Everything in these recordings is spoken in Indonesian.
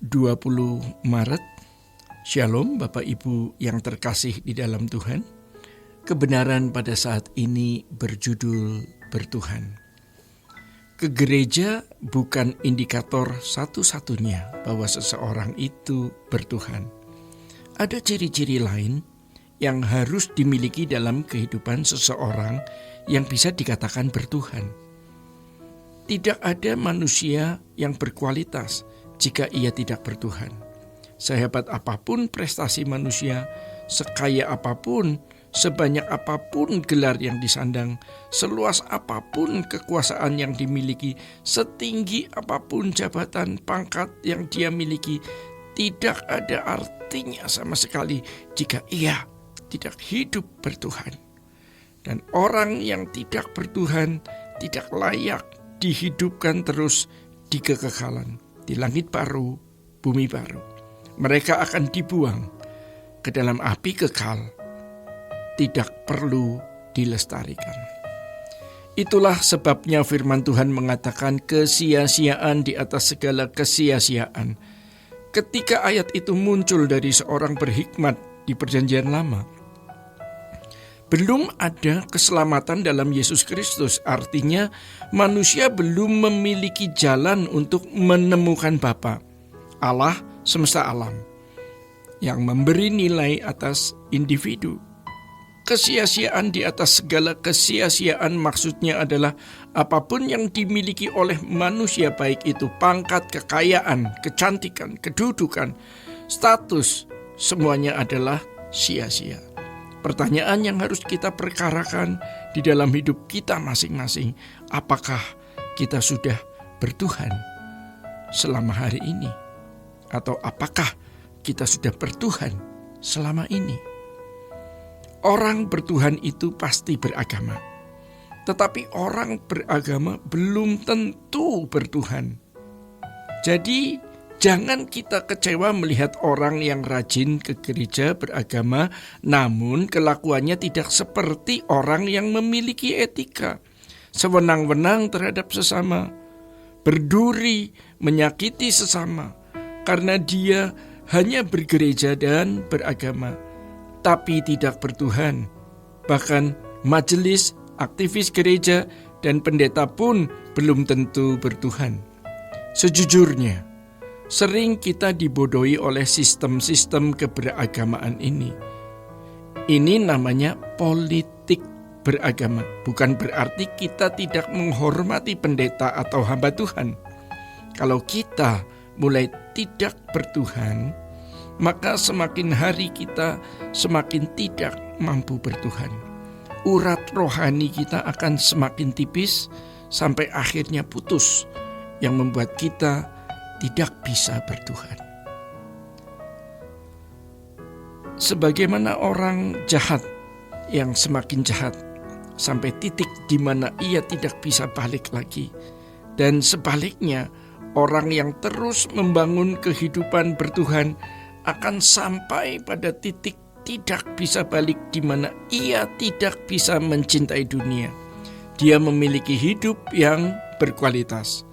20 Maret. Shalom Bapak Ibu yang terkasih di dalam Tuhan. Kebenaran pada saat ini berjudul bertuhan. Ke gereja bukan indikator satu-satunya bahwa seseorang itu bertuhan. Ada ciri-ciri lain yang harus dimiliki dalam kehidupan seseorang yang bisa dikatakan bertuhan. Tidak ada manusia yang berkualitas jika ia tidak bertuhan. Sehebat apapun prestasi manusia, sekaya apapun, sebanyak apapun gelar yang disandang, seluas apapun kekuasaan yang dimiliki, setinggi apapun jabatan pangkat yang dia miliki, tidak ada artinya sama sekali jika ia tidak hidup bertuhan. Dan orang yang tidak bertuhan tidak layak dihidupkan terus di kekekalan, di langit baru, bumi baru. Mereka akan dibuang ke dalam api kekal, tidak perlu dilestarikan. Itulah sebabnya firman Tuhan mengatakan kesia-siaan di atas segala kesia-siaan. Ketika ayat itu muncul dari seorang berhikmat di Perjanjian Lama, belum ada keselamatan dalam Yesus Kristus. Artinya manusia belum memiliki jalan untuk menemukan Bapa, Allah semesta alam, yang memberi nilai atas individu. Kesia-siaan di atas segala kesia-siaan maksudnya adalah apapun yang dimiliki oleh manusia, baik itu pangkat, kekayaan, kecantikan, kedudukan, status, semuanya adalah sia-sia. Pertanyaan yang harus kita perkarakan di dalam hidup kita masing-masing, apakah kita sudah bertuhan selama hari ini? Atau apakah kita sudah bertuhan selama ini? Orang bertuhan itu pasti beragama, tetapi orang beragama belum tentu bertuhan. Jadi jangan kita kecewa melihat orang yang rajin ke gereja beragama, namun kelakuannya tidak seperti orang yang memiliki etika, sewenang-wenang terhadap sesama, berduri, menyakiti sesama, karena dia hanya bergereja dan beragama, tapi tidak bertuhan. Bahkan majelis, aktivis gereja, dan pendeta pun belum tentu bertuhan. Sejujurnya, sering kita dibodohi oleh sistem-sistem keberagamaan ini. Ini namanya politik beragama. Bukan berarti kita tidak menghormati pendeta atau hamba Tuhan. Kalau kita mulai tidak bertuhan, maka semakin hari kita semakin tidak mampu bertuhan. Urat rohani kita akan semakin tipis sampai akhirnya putus, yang membuat kita tidak bisa bertuhan. Sebagaimana orang jahat yang semakin jahat sampai titik di mana ia tidak bisa balik lagi, dan sebaliknya orang yang terus membangun kehidupan bertuhan akan sampai pada titik tidak bisa balik di mana ia tidak bisa mencintai dunia. Dia memiliki hidup yang berkualitas.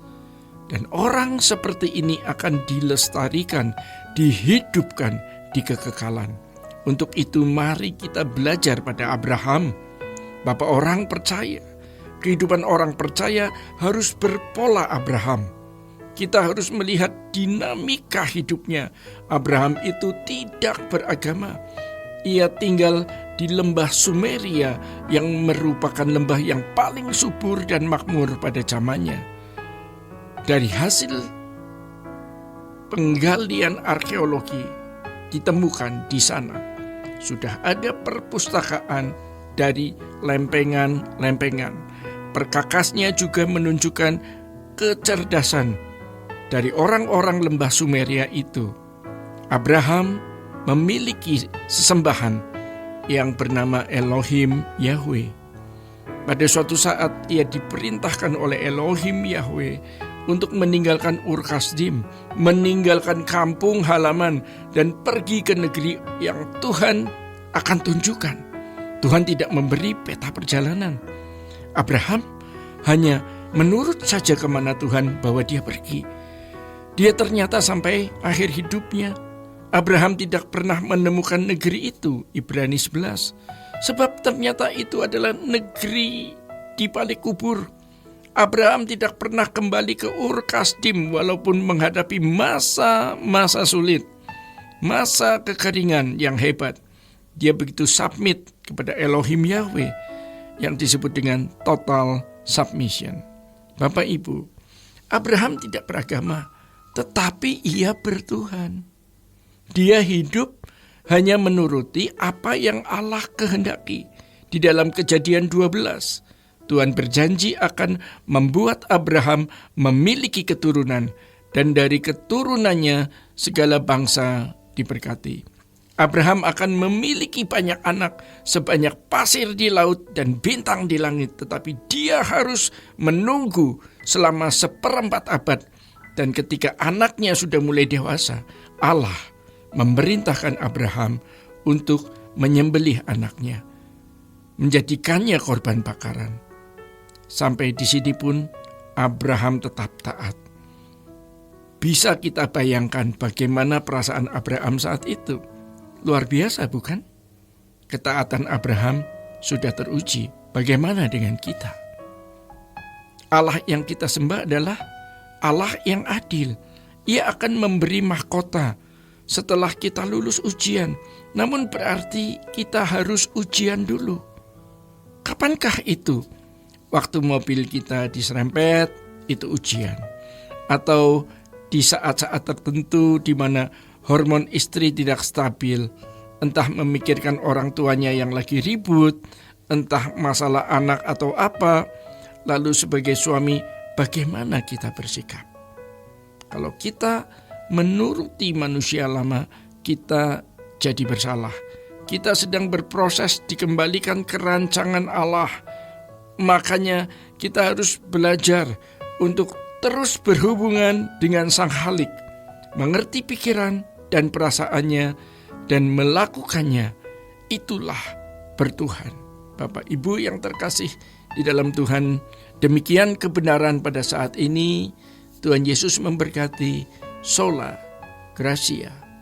Dan orang seperti ini akan dilestarikan, dihidupkan di kekekalan. Untuk itu mari kita belajar pada Abraham, bapak orang percaya. Kehidupan orang percaya harus berpola Abraham. Kita harus melihat dinamika hidupnya. Abraham itu tidak beragama. Ia tinggal di lembah Sumeria yang merupakan lembah yang paling subur dan makmur pada zamannya. Dari hasil penggalian arkeologi ditemukan di sana sudah ada perpustakaan dari lempengan-lempengan. Perkakasnya juga menunjukkan kecerdasan dari orang-orang lembah Sumeria itu. Abraham memiliki sesembahan yang bernama Elohim Yahweh. Pada suatu saat ia diperintahkan oleh Elohim Yahweh untuk meninggalkan Ur Kasdim, meninggalkan kampung halaman, dan pergi ke negeri yang Tuhan akan tunjukkan. Tuhan tidak memberi peta perjalanan. Abraham hanya menurut saja kemana Tuhan bawa dia pergi. Dia ternyata sampai akhir hidupnya, Abraham tidak pernah menemukan negeri itu, Ibrani 11. Sebab ternyata itu adalah negeri di balik kubur. Abraham tidak pernah kembali ke Ur Kasdim walaupun menghadapi masa-masa sulit, masa kekeringan yang hebat. Dia begitu submit kepada Elohim Yahweh yang disebut dengan total submission. Bapak Ibu, Abraham tidak beragama, tetapi ia bertuhan. Dia hidup hanya menuruti apa yang Allah kehendaki. Di dalam Kejadian 12, Tuhan berjanji akan membuat Abraham memiliki keturunan, dan dari keturunannya segala bangsa diberkati. Abraham akan memiliki banyak anak, sebanyak pasir di laut dan bintang di langit, tetapi dia harus menunggu selama 1/4 abad. Dan ketika anaknya sudah mulai dewasa, Allah memerintahkan Abraham untuk menyembelih anaknya, menjadikannya korban bakaran. Sampai di sini pun Abraham tetap taat. Bisa kita bayangkan bagaimana perasaan Abraham saat itu. Luar biasa, bukan? Ketaatan Abraham sudah teruji. Bagaimana dengan kita? Allah yang kita sembah adalah Allah yang adil. Ia akan memberi mahkota setelah kita lulus ujian. Namun berarti kita harus ujian dulu. Kapankah itu? Waktu mobil kita diserempet, itu ujian. Atau di saat-saat tertentu di mana hormon istri tidak stabil, entah memikirkan orang tuanya yang lagi ribut, entah masalah anak atau apa. Lalu sebagai suami, bagaimana kita bersikap? Kalau kita menuruti manusia lama, kita jadi bersalah. Kita sedang berproses dikembalikan ke rancangan Allah. Makanya kita harus belajar untuk terus berhubungan dengan Sang Khalik, mengerti pikiran dan perasaannya, dan melakukannya. Itulah bertuhan. Bapak Ibu yang terkasih di dalam Tuhan, demikian kebenaran pada saat ini. Tuhan Yesus memberkati. Sola Gracia.